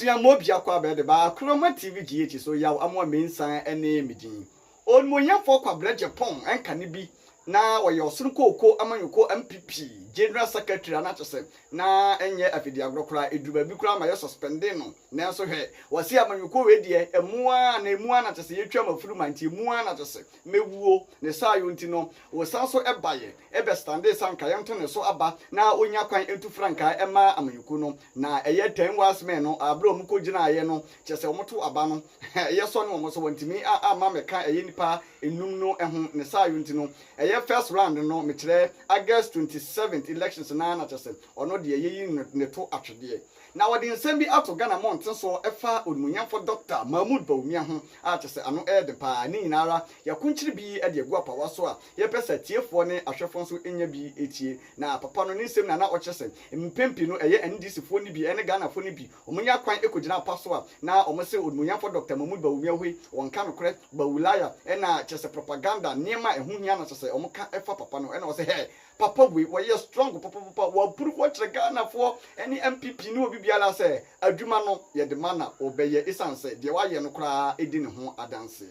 Abusia mobia Kwabena ba Kroma TV GH so ya amwa mensan ene medin. On monya for Kwabena Agyapong en kanibi na wo yo sunko amanyuko MPP General Secretary anachose na enye afidi agrokra eduba bi kura ma ye suspending no na so hwe wasi amanyuko we de emua na chese yetwa mafuru manti emua na chese mewuo ne sayo nti no wo sanso ebaye ebe stande sanka yento ne so aba na onya kwan entu franka ema amanyuko no na eye 10 was men no abro mu ko gina aye no chese omoto aba no eye so ne omo so wantimi ama meka eye nipa enum no eho ne sayo nti no eye first round no me kire August 27th elections na chese ono de yeyi ne to atwede na wadi nsem bi ato Ghana mountain so efa onmunyafo Dr. Mahmoud Bawumia ho a chese ano de pa ni nyinara yakunchiri bi e de agua pawa so a ye pesa tiefo ne ahwefo so enya bi etie na papa no nsem na ochese mpempi no eye NDC fo ni bi ene Ghana fo ni bi omunya kwan ekogina pa so a na omose onmunyafo Dr. Mahmoud Bawumia hoi wonka no kore bawulaya ena chese propaganda niema ehuhia na chese omuka efa papa no ena wo se he papa we strong papa we prove what Ghana for any MPP no bibiala say adwuma no ye de mana obeye isanse de wa ye no kra edi ne ho adanse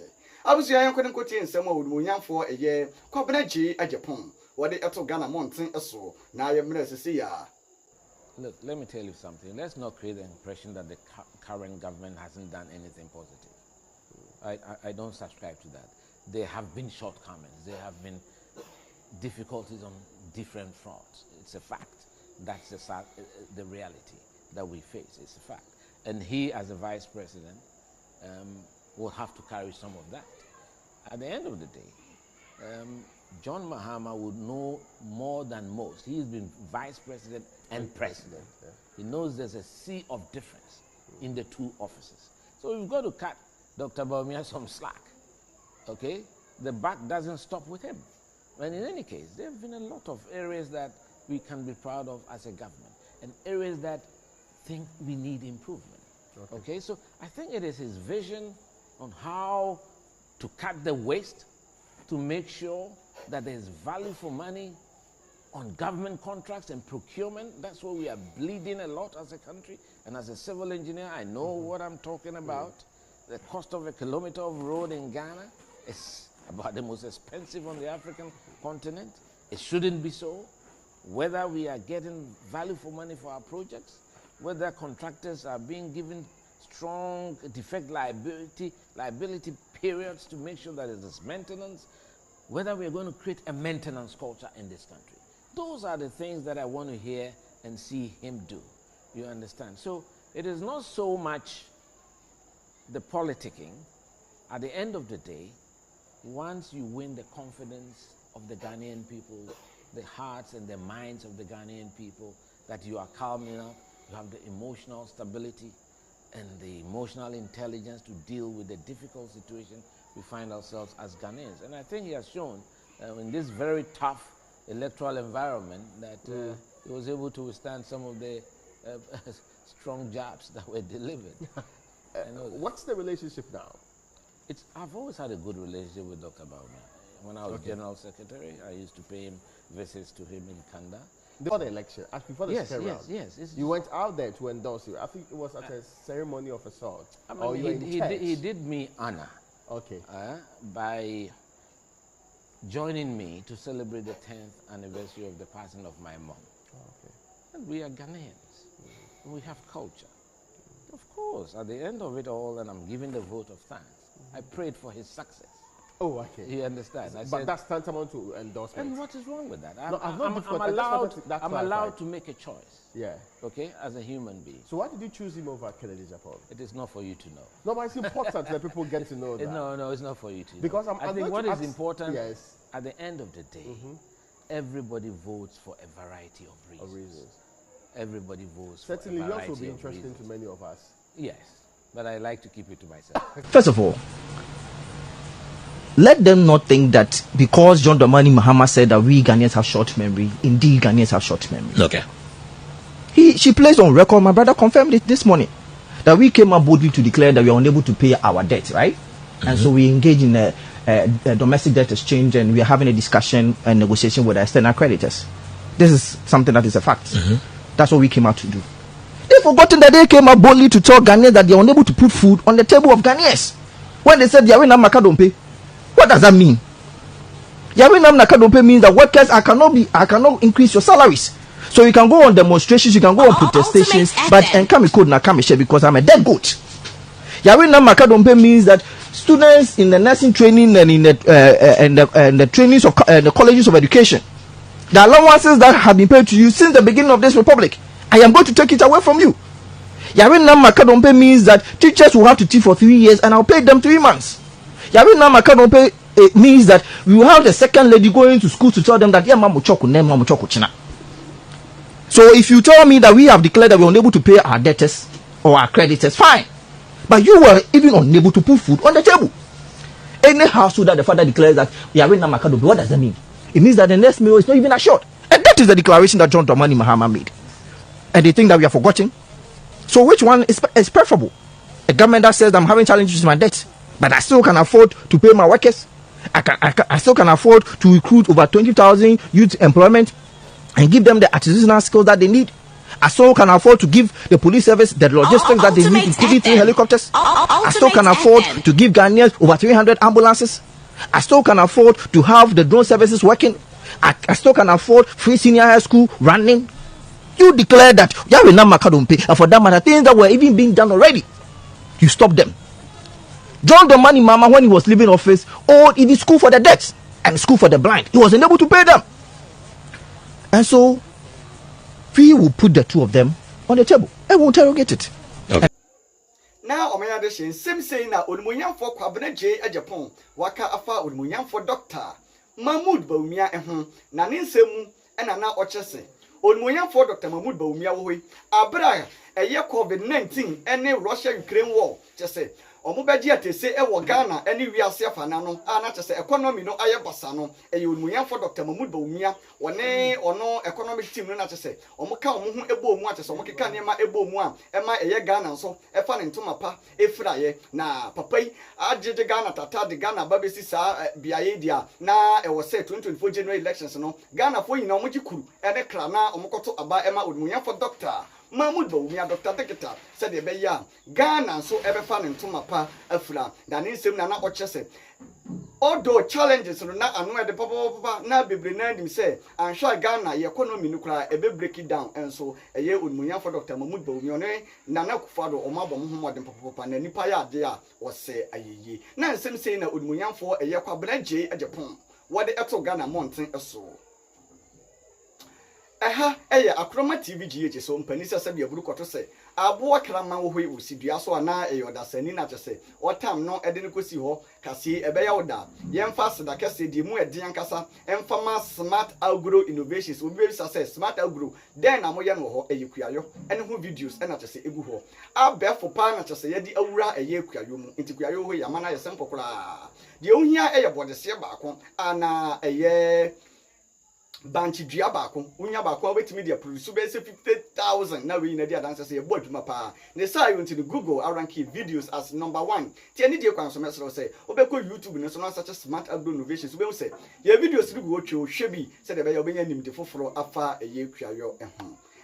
abusu ya yankode nkoti nsem a odumonyamfo eye Kwabena Agyapong wode eto Ghana mountain eso na ye mre sese ya. Look, let me tell you something. Let's not create the impression that the current government hasn't done anything positive. I don't subscribe to that. There have been shortcomings. There have been difficulties on different fronts. It's a fact. That's the reality that we face. It's a fact. And he, as a vice president, will have to carry some of that. At the end of the day, John Mahama would know more than most. He's been vice president and president. Yeah. He knows there's a sea of difference in the two offices. So we've got to cut Dr. Bawumia some slack. Okay? The buck doesn't stop with him. And in any case, there have been a lot of areas that we can be proud of as a government and areas that think we need improvement. Okay? So I think it is his vision on how to cut the waste, to make sure that there's value for money on government contracts and procurement. That's where we are bleeding a lot as a country. And as a civil engineer, I know what I'm talking about. The cost of a kilometer of road in Ghana is about the most expensive on the African continent. It shouldn't be so. Whether we are getting value for money for our projects, whether contractors are being given strong defect liability periods to make sure that there's maintenance, whether we are going to create a maintenance culture in this country. Those are the things that I want to hear and see him do. You understand? So it is not so much the politicking. At the end of the day, once you win the confidence of the Ghanaian people, the hearts and the minds of the Ghanaian people, that you are calm enough, you have the emotional stability and the emotional intelligence to deal with the difficult situation we find ourselves as Ghanaians. And I think he has shown in this very tough electoral environment that he was able to withstand some of the strong jabs that were delivered. What's the relationship now? I've always had a good relationship with Dr. Bawumia. When I was General Secretary, I used to pay him visits to him in Kanda. Before the election, before the second round, yes. You went out there to endorse you. I think it was at a ceremony of a sort. I mean, he did me honor by joining me to celebrate the 10th anniversary of the passing of my mom. And we are Ghanaians. We have culture. Of course, at the end of it all, and I'm giving the vote of thanks, I prayed for his success. Oh, okay. You understand? But that's tantamount to endorsement. And what is wrong with that? I'm allowed to make a choice. Yeah. Okay, as a human being. So why did you choose him over Kennedy Agyapong? It is not for you to know. No, but it's important that people get to know that. No, it's not for you to know. Because I think what is important, at the end of the day, everybody votes for a variety of reasons. Everybody votes Certainly, for a variety yours will be of interesting reasons. to many of us. Yes, but I like to keep it to myself. First of all, let them not think that because John Dramani Mahama said that we Ghanaians have short memory, indeed Ghanaians have short memory. Okay. She placed on record, my brother confirmed it this morning, that we came up boldly to declare that we are unable to pay our debt, right? And so we engage in a domestic debt exchange, and we are having a discussion and negotiation with our external creditors. This is something that is a fact. That's what we came out to do. they forgotten that they came up boldly to tell Ghanaians that they are unable to put food on the table of Ghanaians? When they said Yawinam Nakadompe, what does that mean? Yawinam Nakadompe means that workers I cannot increase your salaries. So you can go on demonstrations, you can go on protestations, but and come code na come share because I'm a dead goat. Yawinam Nakadompe means that students in the nursing training and in the trainings of the colleges of education, the allowances that have been paid to you since the beginning of this republic, I am going to take it away from you. Yawinam Nakadompe means that teachers will have to teach for 3 years and I'll pay them 3 months. Yawinam Nakadompe means that we will have the second lady going to school to tell them that china. So if you tell me that we have declared that we are unable to pay our debtors or our creditors, fine. But you were even unable to put food on the table. Any household that the father declares that Yawinam Nakadompe, what does that mean? It means that the next meal is not even assured. And that is the declaration that John Dramani Mahama made. And they think that we are forgotten. So which one is preferable? A government that says I'm having challenges with my debt, but I still can afford to pay my workers. I still can afford to recruit over 20,000 youth employment and give them the artisanal skills that they need. I still can afford to give the police service the logistics that they need, including 3 helicopters. I still can afford to give Ghanaians over 300 ambulances. I still can afford to have the drone services working. I still can afford free senior high school running. You declare that Yawinam Nakadompe, and for that matter, things that were even being done already, you stop them. John Dramani Mahama, when he was leaving office, it is school for the deaf and school for the blind. He was unable to pay them. And so, we will put the two of them on the table and we'll interrogate it. Okay. Now, Omaya Deshin, same saying that Unmunyam for Kwabena Agyapong, Waka Afa Unmunyam for Doctor Mahmoud Bawumia, Nanin Semu, and Anna Ochese. Unmunyam for Dr. Mahmoud Bawumia, Abra, a year COVID-19, any Russia-Ukraine war, just say. Omubeji atese ewo Ghana eni wiase afana no ana chese economy no ayebasa no eyunmuyan for Dr. Mahmoud Bawumia wone ono economic team no na chese omuka omu ebo omu achese omukeka ne ma ebo omu a ema eye Ghana nso efa ne ntoma pa efiraye na papa yi ajeje Ghana tata de Ghana babesi sa biaye dia na ewo say 2024 January elections no Ghana fo yina omuji kuru ene kra na omukoto aba ema unmuyan for Dr. Mahmoud Bawumia Dr. Dekita said the beya Ghana so ever fan in Tumapa Afra than in Sim Nana Ochese. Although challenges are not annoyed the papa now be brenand him say and sure Ghana your economy nuclear a bit break it down and so a year with Munya for Dr. Mahmoud Bawumia Nana Kufado or Mabon Modern Papa and any paya there was say a ye. Now some saying that with Munya for a year Kwabena Agyapong what the Eto Ghana mountain a so. Akroma TV GH so mpanisa sabi aburu kwato se aboa krama wo hwe usidua so ana eyoda sani na chese otam no ede ne kosi ho kase ebe ya oda yemfa seda kase di mu ede yankasa emfa ma smart agro innovations obi be say smart agro den na mo ye no ho eyekuayo ene ho videos ena chese egu ho abefo pa na chese ye di awura eyekuayo mu intikuayo ho ya mana ye sempokora de ohia eye bodese baako ana eye Banchi Diabako, Unya Bako, wait media produce 50,000. Now we in a dear dancer say a boy to my pa. They say you into the Google around key videos as number 1. Tiani dear consumer say, Obeko YouTube and so such a smart agro innovations will say. Your videos to go to Shebi said about your being the for afar a year.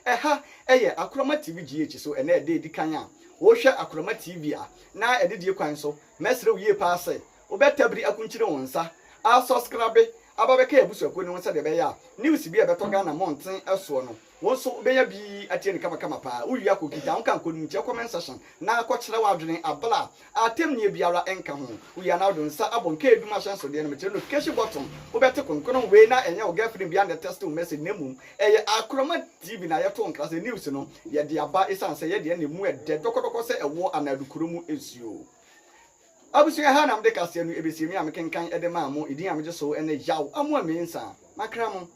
Akroma TV GH so and a day the Kanya. Washa Akroma TV na a dear council, Mesro ye pass. Obetabri Akunchino onsa. I'll subscribe. Ababeke ebusu akoni won sade be ya news bi e beto Ghana mountain eso no won so be ya bi atie ne kama pa uwi akokita won kan konu ntia comment section na akokire wa adwene abla atem ne biara enka ho uwi na odon sa abonka eduma chance de no metere notification button wo bete konkono we na enye wo girlfriend bi and test message nemum eye Akroma TV na yeto nkra se news no ye de aba esan se ye de ne mu e de dokodoko se ewo anadukuru mu esuo Abusu ya hana mde kase anu ebesi mi amekenkan edema mo idin ameje so ene yaw amu amensa makramo